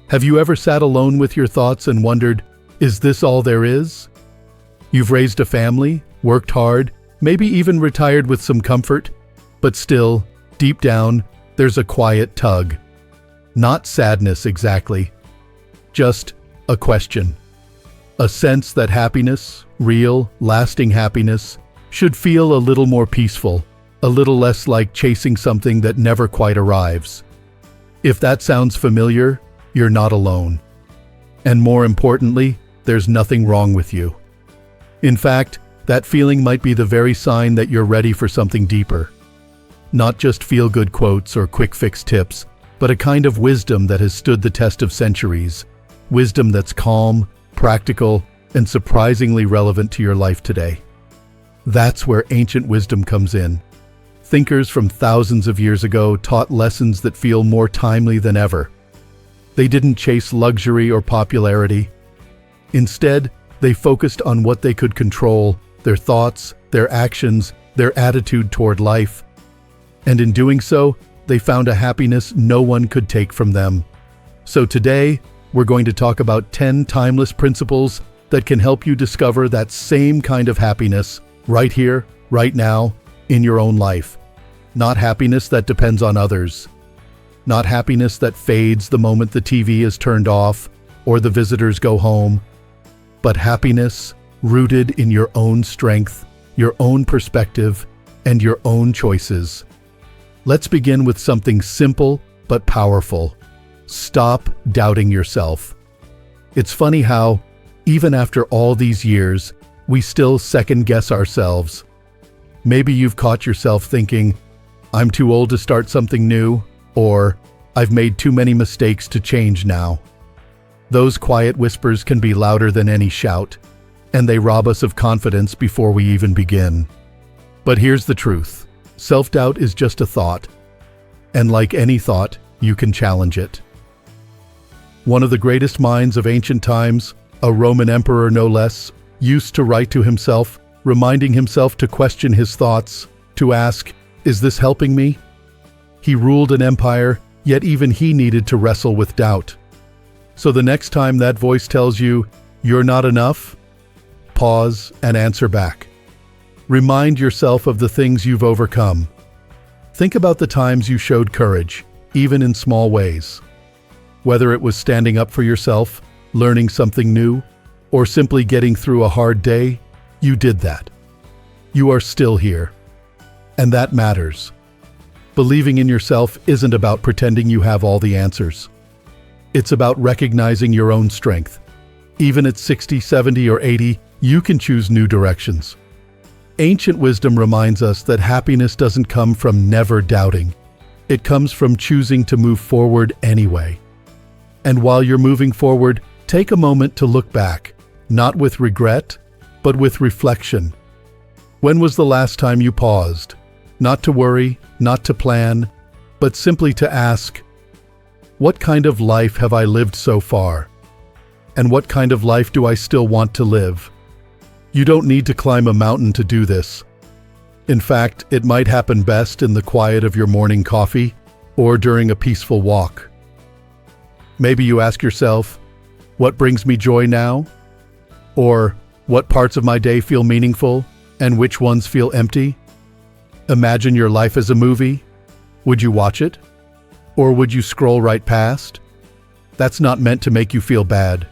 Have you ever sat alone with your thoughts and wondered, is this all there is? You've raised a family, worked hard, maybe even retired with some comfort, but still, deep down, there's a quiet tug. Not sadness exactly, just a question. A sense that happiness, real, lasting happiness, should feel a little more peaceful, a little less like chasing something that never quite arrives. If that sounds familiar, you're not alone. And more importantly, there's nothing wrong with you. In fact, that feeling might be the very sign that you're ready for something deeper. Not just feel-good quotes or quick-fix tips, but a kind of wisdom that has stood the test of centuries. Wisdom that's calm, practical, and surprisingly relevant to your life today. That's where ancient wisdom comes in. Thinkers from thousands of years ago taught lessons that feel more timely than ever. They didn't chase luxury or popularity. Instead, they focused on what they could control, their thoughts, their actions, their attitude toward life. And in doing so, they found a happiness no one could take from them. So today, we're going to talk about 10 timeless principles that can help you discover that same kind of happiness right here, right now, in your own life. Not happiness that depends on others. Not happiness that fades the moment the TV is turned off or the visitors go home, but happiness rooted in your own strength, your own perspective, and your own choices. Let's begin with something simple but powerful. Stop doubting yourself. It's funny how, even after all these years, we still second-guess ourselves. Maybe you've caught yourself thinking, I'm too old to start something new, or I've made too many mistakes to change now. Those quiet whispers can be louder than any shout, and they rob us of confidence before we even begin. But here's the truth. Self-doubt is just a thought, and like any thought, you can challenge it. One of the greatest minds of ancient times, a Roman emperor no less, used to write to himself, reminding himself to question his thoughts, to ask, is this helping me? He ruled an empire, yet even he needed to wrestle with doubt. So the next time that voice tells you, you're not enough, pause and answer back. Remind yourself of the things you've overcome. Think about the times you showed courage, even in small ways. Whether it was standing up for yourself, learning something new, or simply getting through a hard day, you did that. You are still here. And that matters. Believing in yourself isn't about pretending you have all the answers. It's about recognizing your own strength. Even at 60, 70, or 80, you can choose new directions. Ancient wisdom reminds us that happiness doesn't come from never doubting. It comes from choosing to move forward anyway. And while you're moving forward, take a moment to look back, not with regret, but with reflection. When was the last time you paused? Not to worry, not to plan, but simply to ask, what kind of life have I lived so far? And what kind of life do I still want to live? You don't need to climb a mountain to do this. In fact, it might happen best in the quiet of your morning coffee or during a peaceful walk. Maybe you ask yourself, what brings me joy now? Or, what parts of my day feel meaningful and which ones feel empty? Imagine your life as a movie. Would you watch it? Or would you scroll right past? That's not meant to make you feel bad.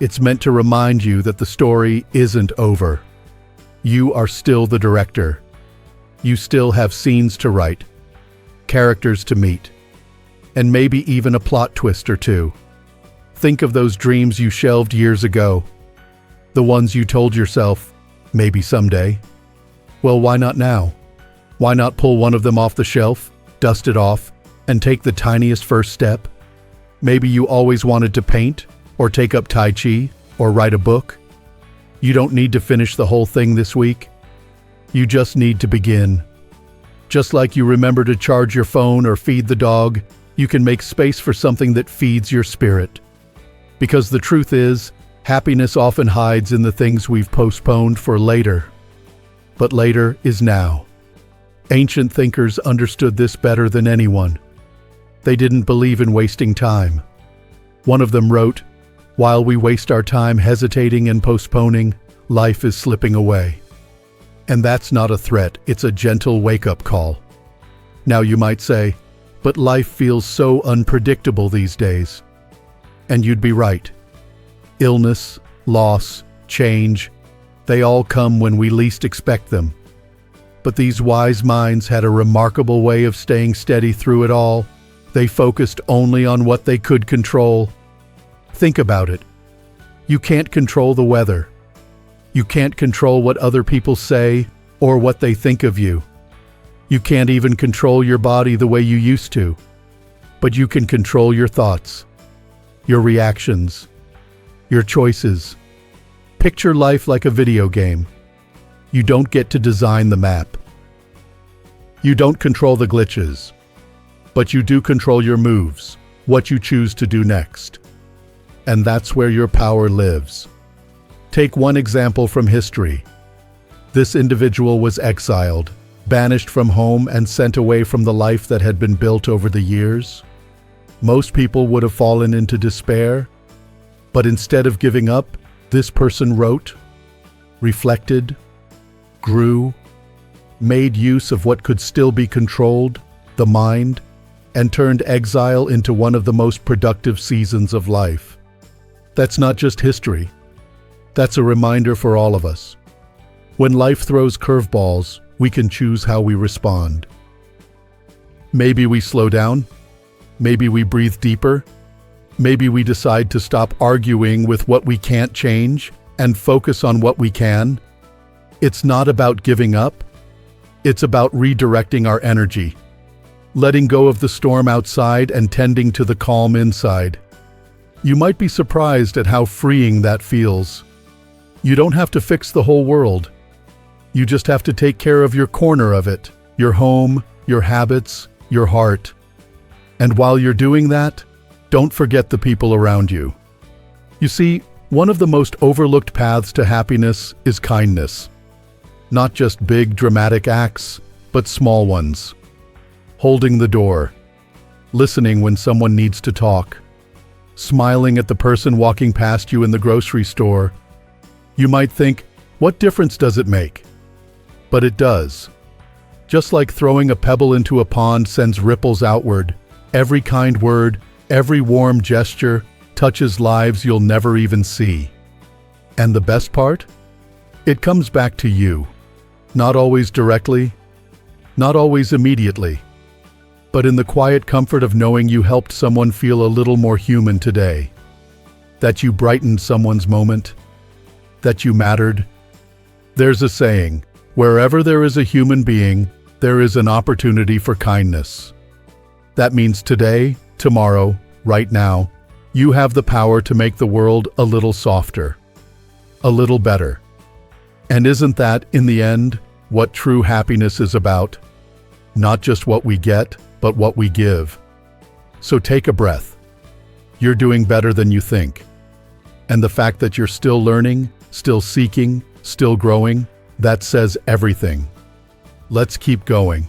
It's meant to remind you that the story isn't over. You are still the director. You still have scenes to write, characters to meet, and maybe even a plot twist or two. Think of those dreams you shelved years ago. The ones you told yourself, maybe someday. Well, why not now? Why not pull one of them off the shelf, dust it off, and take the tiniest first step? Maybe you always wanted to paint, or take up Tai Chi, or write a book. You don't need to finish the whole thing this week. You just need to begin. Just like you remember to charge your phone or feed the dog, you can make space for something that feeds your spirit. Because the truth is, happiness often hides in the things we've postponed for later. But later is now. Ancient thinkers understood this better than anyone. They didn't believe in wasting time. One of them wrote, "While we waste our time hesitating and postponing, life is slipping away." And that's not a threat, it's a gentle wake-up call. Now you might say, "But life feels so unpredictable these days." And you'd be right. Illness, loss, change, they all come when we least expect them. But these wise minds had a remarkable way of staying steady through it all. They focused only on what they could control. Think about it. You can't control the weather. You can't control what other people say or what they think of you. You can't even control your body the way you used to. But you can control your thoughts, your reactions, your choices. Picture life like a video game. You don't get to design the map. You don't control the glitches. But you do control your moves, what you choose to do next. And that's where your power lives. Take one example from history. This individual was exiled, banished from home and sent away from the life that had been built over the years. Most people would have fallen into despair, but instead of giving up, this person wrote, reflected, grew, made use of what could still be controlled, the mind, and turned exile into one of the most productive seasons of life. That's not just history. That's a reminder for all of us. When life throws curveballs, we can choose how we respond. Maybe we slow down. Maybe we breathe deeper. Maybe we decide to stop arguing with what we can't change and focus on what we can. It's not about giving up. It's about redirecting our energy, letting go of the storm outside and tending to the calm inside. You might be surprised at how freeing that feels. You don't have to fix the whole world. You just have to take care of your corner of it, your home, your habits, your heart. And while you're doing that, don't forget the people around you. You see, one of the most overlooked paths to happiness is kindness. Not just big, dramatic acts, but small ones. Holding the door, listening when someone needs to talk, smiling at the person walking past you in the grocery store. You might think, what difference does it make? But it does. Just like throwing a pebble into a pond sends ripples outward, every kind word, every warm gesture touches lives you'll never even see. And the best part? It comes back to you. Not always directly, not always immediately, but in the quiet comfort of knowing you helped someone feel a little more human today. That you brightened someone's moment, that you mattered. There's a saying, wherever there is a human being, there is an opportunity for kindness. That means today, tomorrow, right now, you have the power to make the world a little softer, a little better. And isn't that, in the end, what true happiness is about? Not just what we get, but what we give. So take a breath. You're doing better than you think. And the fact that you're still learning, still seeking, still growing, that says everything. Let's keep going.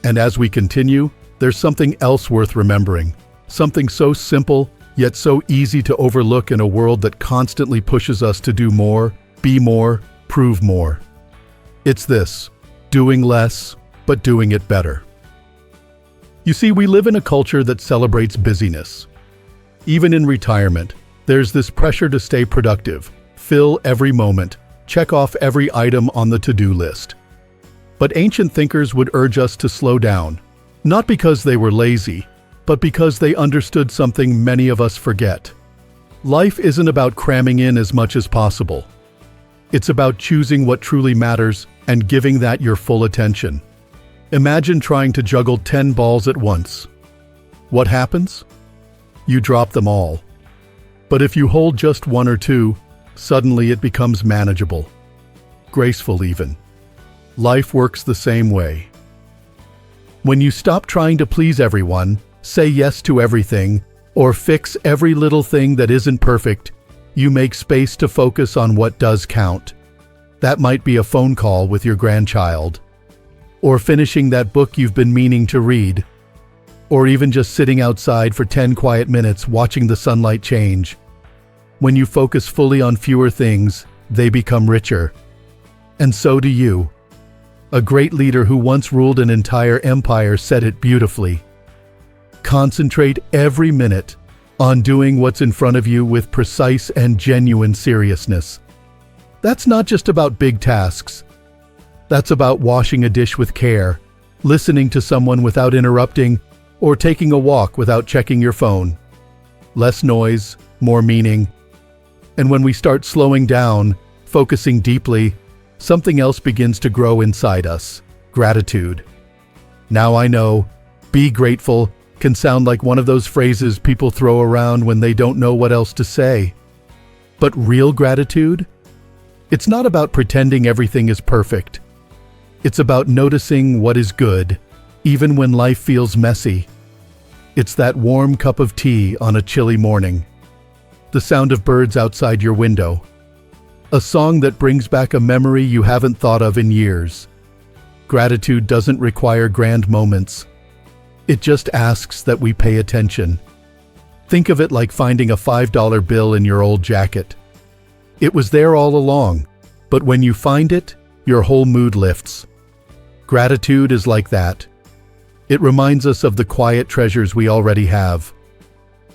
And as we continue, there's something else worth remembering. Something so simple, yet so easy to overlook in a world that constantly pushes us to do more, be more, prove more. It's this: doing less, but doing it better. You see, we live in a culture that celebrates busyness. Even in retirement, there's this pressure to stay productive, fill every moment, check off every item on the to-do list. But ancient thinkers would urge us to slow down, not because they were lazy, but because they understood something many of us forget. Life isn't about cramming in as much as possible. It's about choosing what truly matters and giving that your full attention. Imagine trying to juggle 10 balls at once. What happens? You drop them all. But if you hold just one or two, suddenly it becomes manageable, graceful even. Life works the same way. When you stop trying to please everyone, say yes to everything, or fix every little thing that isn't perfect, you make space to focus on what does count. That might be a phone call with your grandchild, or finishing that book you've been meaning to read, or even just sitting outside for 10 quiet minutes watching the sunlight change. When you focus fully on fewer things, they become richer. And so do you. A great leader who once ruled an entire empire said it beautifully. Concentrate every minute on doing what's in front of you with precise and genuine seriousness. That's not just about big tasks. That's about washing a dish with care, listening to someone without interrupting, or taking a walk without checking your phone. Less noise, more meaning. And when we start slowing down, focusing deeply, something else begins to grow inside us: gratitude. Now I know, be grateful can sound like one of those phrases people throw around when they don't know what else to say. But real gratitude? It's not about pretending everything is perfect. It's about noticing what is good, even when life feels messy. It's that warm cup of tea on a chilly morning, the sound of birds outside your window, a song that brings back a memory you haven't thought of in years. Gratitude doesn't require grand moments. It just asks that we pay attention. Think of it like finding a $5 bill in your old jacket. It was there all along, but when you find it, your whole mood lifts. Gratitude is like that. It reminds us of the quiet treasures we already have.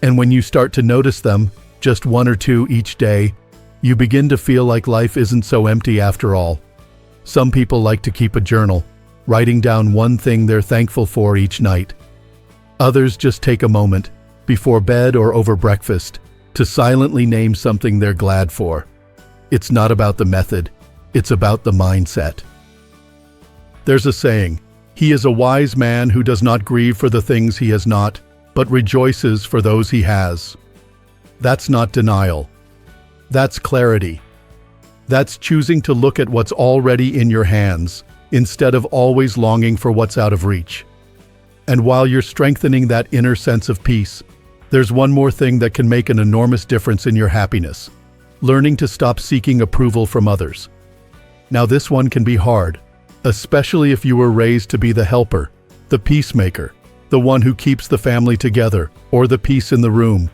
And when you start to notice them, just one or two each day, you begin to feel like life isn't so empty after all. Some people like to keep a journal, writing down one thing they're thankful for each night. Others just take a moment, before bed or over breakfast, to silently name something they're glad for. It's not about the method, it's about the mindset. There's a saying, "He is a wise man who does not grieve for the things he has not, but rejoices for those he has." That's not denial. That's clarity. That's choosing to look at what's already in your hands, instead of always longing for what's out of reach. And while you're strengthening that inner sense of peace, there's one more thing that can make an enormous difference in your happiness: learning to stop seeking approval from others. Now this one can be hard, especially if you were raised to be the helper, the peacemaker, the one who keeps the family together, or the peace in the room.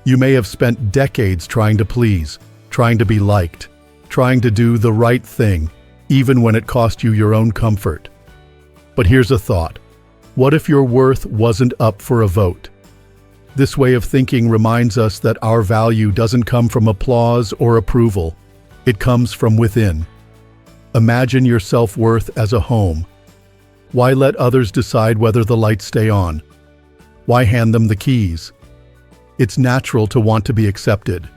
You may have spent decades trying to please, trying to be liked, trying to do the right thing, even when it cost you your own comfort. But here's a thought. What if your worth wasn't up for a vote? This way of thinking reminds us that our value doesn't come from applause or approval. It comes from within. Imagine your self-worth as a home. Why let others decide whether the lights stay on? Why hand them the keys? It's natural to want to be accepted.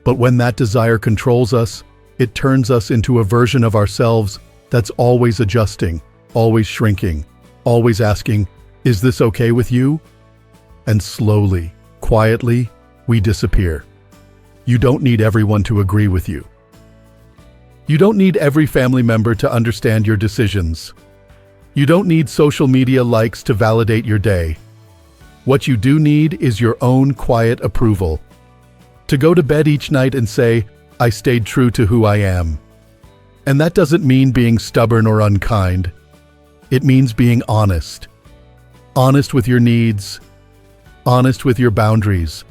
But when that desire controls us, it turns us into a version of ourselves that's always adjusting, always shrinking, always asking, "Is this okay with you?" And slowly, quietly, we disappear. You don't need everyone to agree with you. You don't need every family member to understand your decisions. You don't need social media likes to validate your day. What you do need is your own quiet approval. To go to bed each night and say, "I stayed true to who I am." And that doesn't mean being stubborn or unkind. It means being honest. Honest with your needs. Honest with your boundaries.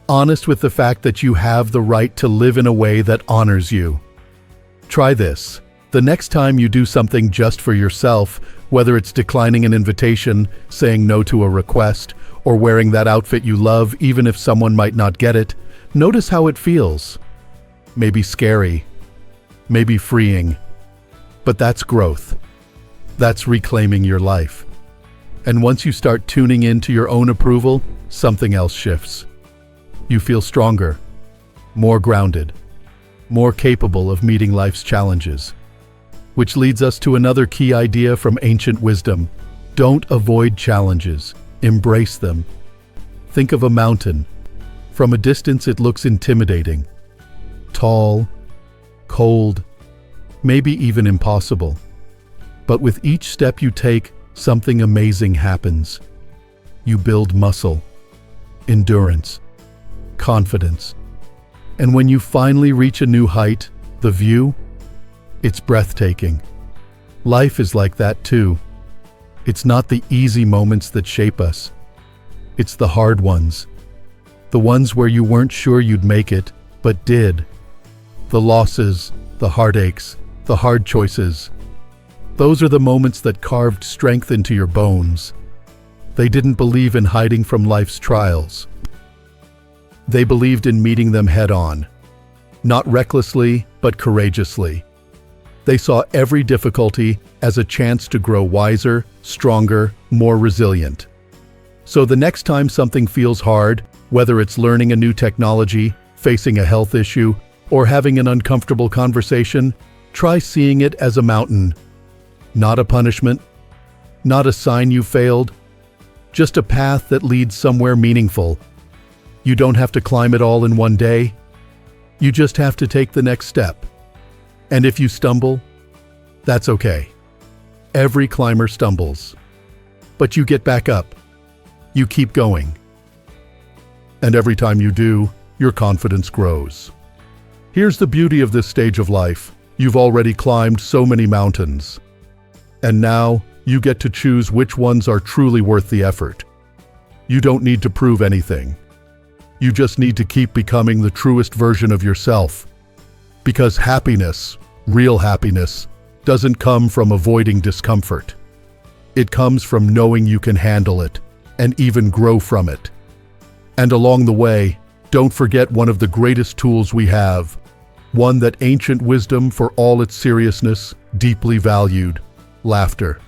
Honest with the fact that you have the right to live in a way that honors you. Try this. The next time you do something just for yourself, whether it's declining an invitation, saying no to a request, or wearing that outfit you love even if someone might not get it, notice how it feels. Maybe scary. Maybe freeing. But that's growth. That's reclaiming your life. And once you start tuning into your own approval, something else shifts. You feel stronger, more grounded, more capable of meeting life's challenges. Which leads us to another key idea from ancient wisdom. Don't avoid challenges, embrace them. Think of a mountain. From a distance it looks intimidating. Tall, cold, maybe even impossible. But with each step you take, something amazing happens. You build muscle, endurance, confidence. And when you finally reach a new height, the view, it's breathtaking. Life is like that too. It's not the easy moments that shape us. It's the hard ones. The ones where you weren't sure you'd make it, but did. The losses, the heartaches, the hard choices. Those are the moments that carved strength into your bones. They didn't believe in hiding from life's trials. They believed in meeting them head-on. Not recklessly, but courageously. They saw every difficulty as a chance to grow wiser, stronger, more resilient. So the next time something feels hard, whether it's learning a new technology, facing a health issue, or having an uncomfortable conversation, try seeing it as a mountain. Not a punishment, not a sign you failed, just a path that leads somewhere meaningful. You don't have to climb it all in one day. You just have to take the next step. And if you stumble, that's okay. Every climber stumbles. But you get back up. You keep going. And every time you do, your confidence grows. Here's the beauty of this stage of life. You've already climbed so many mountains. And now, you get to choose which ones are truly worth the effort. You don't need to prove anything. You just need to keep becoming the truest version of yourself. Because happiness, real happiness, doesn't come from avoiding discomfort. It comes from knowing you can handle it and even grow from it. And along the way, don't forget one of the greatest tools we have, one that ancient wisdom, for all its seriousness, deeply valued: laughter.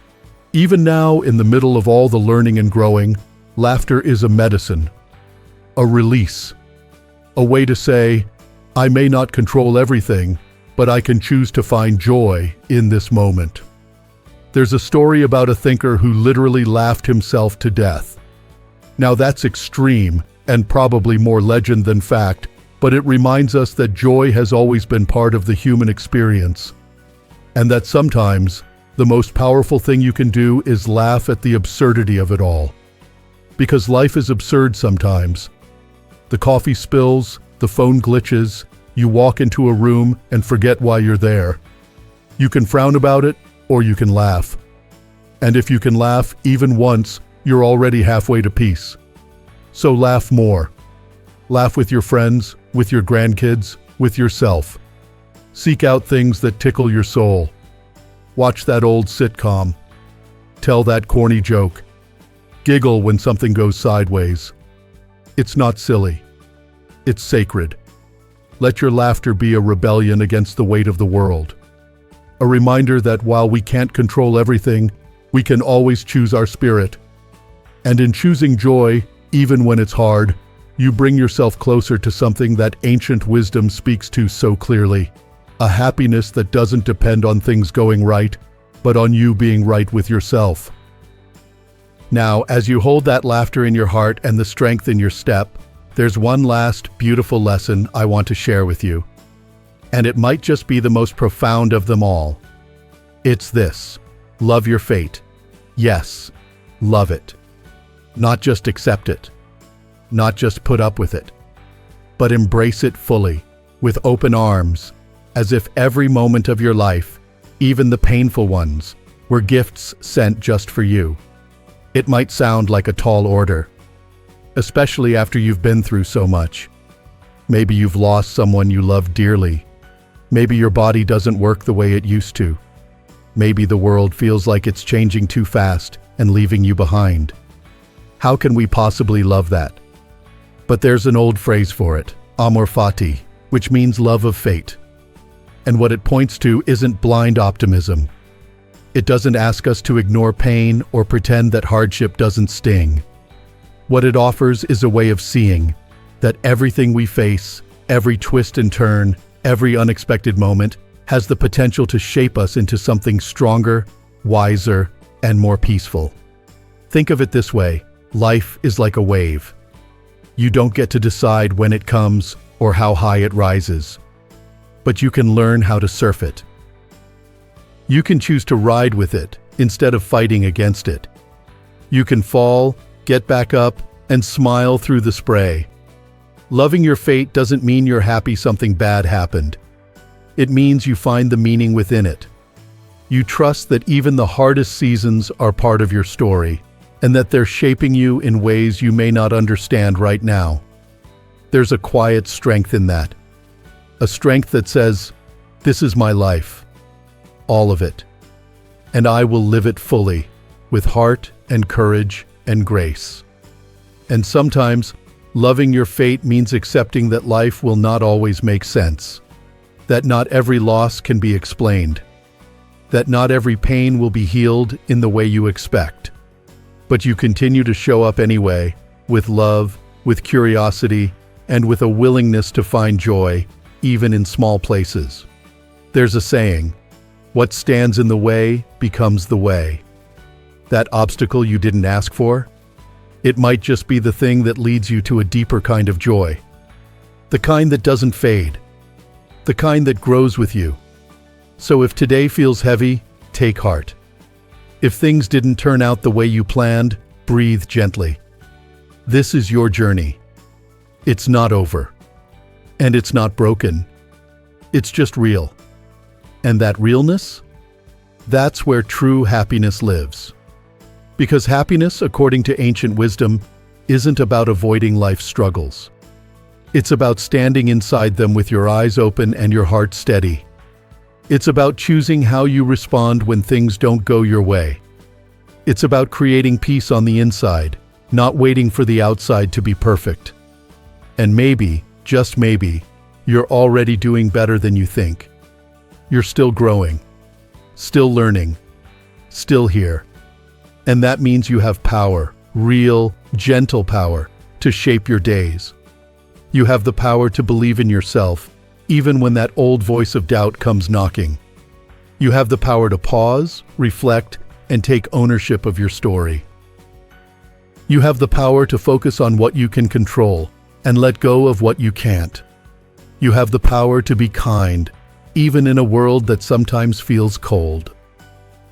Even now, in the middle of all the learning and growing, laughter is a medicine, a release, a way to say, I may not control everything, but I can choose to find joy in this moment. There's a story about a thinker who literally laughed himself to death. Now that's extreme and probably more legend than fact, but it reminds us that joy has always been part of the human experience, and that sometimes the most powerful thing you can do is laugh at the absurdity of it all. Because life is absurd sometimes. The coffee spills, the phone glitches, you walk into a room and forget why you're there. You can frown about it, or you can laugh. And if you can laugh even once, you're already halfway to peace. So laugh more. Laugh with your friends, with your grandkids, with yourself. Seek out things that tickle your soul. Watch that old sitcom. Tell that corny joke. Giggle when something goes sideways. It's not silly. It's sacred. Let your laughter be a rebellion against the weight of the world. A reminder that while we can't control everything, we can always choose our spirit. And in choosing joy, even when it's hard, you bring yourself closer to something that ancient wisdom speaks to so clearly. A happiness that doesn't depend on things going right, but on you being right with yourself. Now, as you hold that laughter in your heart and the strength in your step, there's one last beautiful lesson I want to share with you. And it might just be the most profound of them all. It's this: love your fate. Yes, love it. Not just accept it. Not just put up with it. But embrace it fully, with open arms, as if every moment of your life, even the painful ones, were gifts sent just for you. It might sound like a tall order, especially after you've been through so much. Maybe you've lost someone you love dearly. Maybe your body doesn't work the way it used to. Maybe the world feels like it's changing too fast and leaving you behind. How can we possibly love that? But there's an old phrase for it, amor fati, which means love of fate. And what it points to isn't blind optimism. It doesn't ask us to ignore pain or pretend that hardship doesn't sting. What it offers is a way of seeing that everything we face, every twist and turn, every unexpected moment, has the potential to shape us into something stronger, wiser, and more peaceful. Think of it this way: life is like a wave. You don't get to decide when it comes or how high it rises, but you can learn how to surf it. You can choose to ride with it instead of fighting against it. You can fall, get back up, and smile through the spray. Loving your fate doesn't mean you're happy something bad happened. It means you find the meaning within it. You trust that even the hardest seasons are part of your story, and that they're shaping you in ways you may not understand right now. There's a quiet strength in that. A strength that says, "This is my life, all of it, and I will live it fully, with heart and courage and grace." And sometimes, loving your fate means accepting that life will not always make sense, that not every loss can be explained, that not every pain will be healed in the way you expect. But you continue to show up anyway, with love, with curiosity, and with a willingness to find joy, even in small places. There's a saying, "What stands in the way becomes the way." That obstacle you didn't ask for? It might just be the thing that leads you to a deeper kind of joy. The kind that doesn't fade. The kind that grows with you. So if today feels heavy, take heart. If things didn't turn out the way you planned, breathe gently. This is your journey. It's not over. And it's not broken. It's just real. And that realness? That's where true happiness lives. Because happiness, according to ancient wisdom, isn't about avoiding life's struggles. It's about standing inside them with your eyes open and your heart steady. It's about choosing how you respond when things don't go your way. It's about creating peace on the inside, not waiting for the outside to be perfect. And maybe, just maybe, you're already doing better than you think. You're still growing, still learning, still here. And that means you have power, real, gentle power, to shape your days. You have the power to believe in yourself, even when that old voice of doubt comes knocking. You have the power to pause, reflect, and take ownership of your story. You have the power to focus on what you can control and let go of what you can't. You have the power to be kind, even in a world that sometimes feels cold.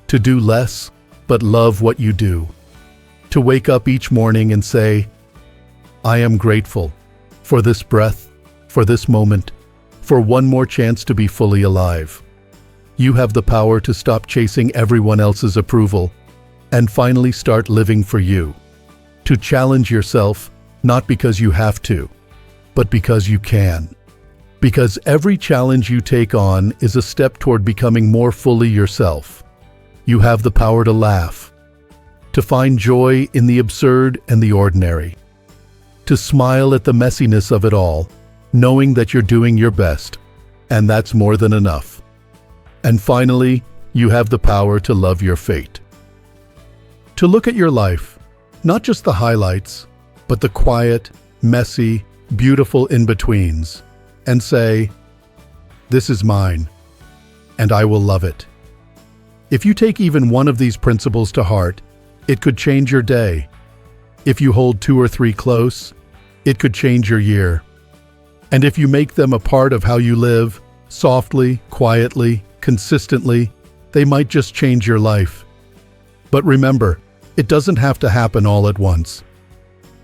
To do less, but love what you do. To wake up each morning and say, "I am grateful for this breath, for this moment, for one more chance to be fully alive." You have the power to stop chasing everyone else's approval and finally start living for you. To challenge yourself, not because you have to, but because you can. Because every challenge you take on is a step toward becoming more fully yourself. You have the power to laugh, to find joy in the absurd and the ordinary, to smile at the messiness of it all, knowing that you're doing your best, and that's more than enough. And finally, you have the power to love your fate. To look at your life, not just the highlights, but the quiet, messy, beautiful in-betweens, and say, "This is mine, and I will love it." If you take even one of these principles to heart, it could change your day. If you hold 2 or 3 close, it could change your year. And if you make them a part of how you live, softly, quietly, consistently, they might just change your life. But remember, it doesn't have to happen all at once.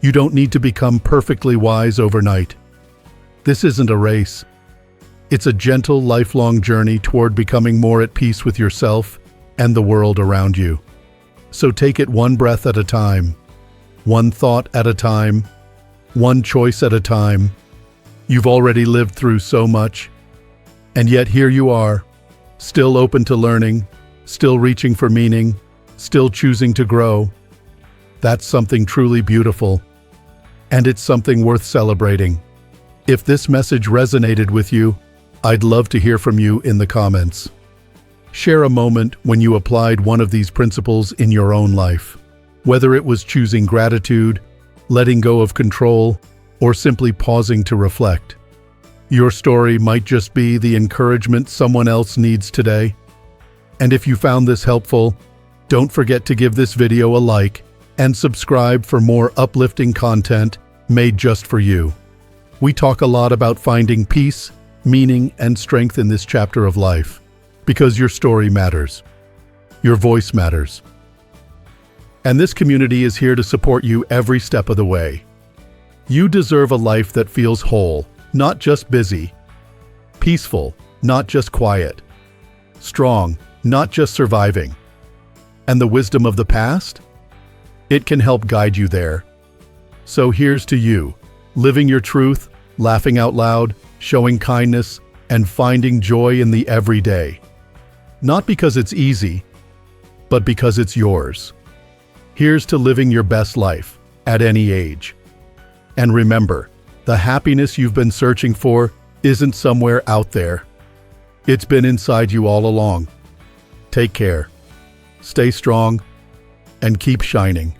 You don't need to become perfectly wise overnight. This isn't a race. It's a gentle, lifelong journey toward becoming more at peace with yourself and the world around you. So take it one breath at a time, one thought at a time, one choice at a time. You've already lived through so much, and yet here you are, still open to learning, still reaching for meaning, still choosing to grow. That's something truly beautiful, and it's something worth celebrating. If this message resonated with you, I'd love to hear from you in the comments. Share a moment when you applied one of these principles in your own life, whether it was choosing gratitude, letting go of control, or simply pausing to reflect. Your story might just be the encouragement someone else needs today. And if you found this helpful, don't forget to give this video a like and subscribe for more uplifting content made just for you. We talk a lot about finding peace, meaning, and strength in this chapter of life, because your story matters. Your voice matters. And this community is here to support you every step of the way. You deserve a life that feels whole, not just busy. Peaceful, not just quiet. Strong, not just surviving. And the wisdom of the past? It can help guide you there. So here's to you, living your truth, laughing out loud, showing kindness, and finding joy in the everyday. Not because it's easy, but because it's yours. Here's to living your best life, at any age. And remember, the happiness you've been searching for isn't somewhere out there. It's been inside you all along. Take care, stay strong, and keep shining.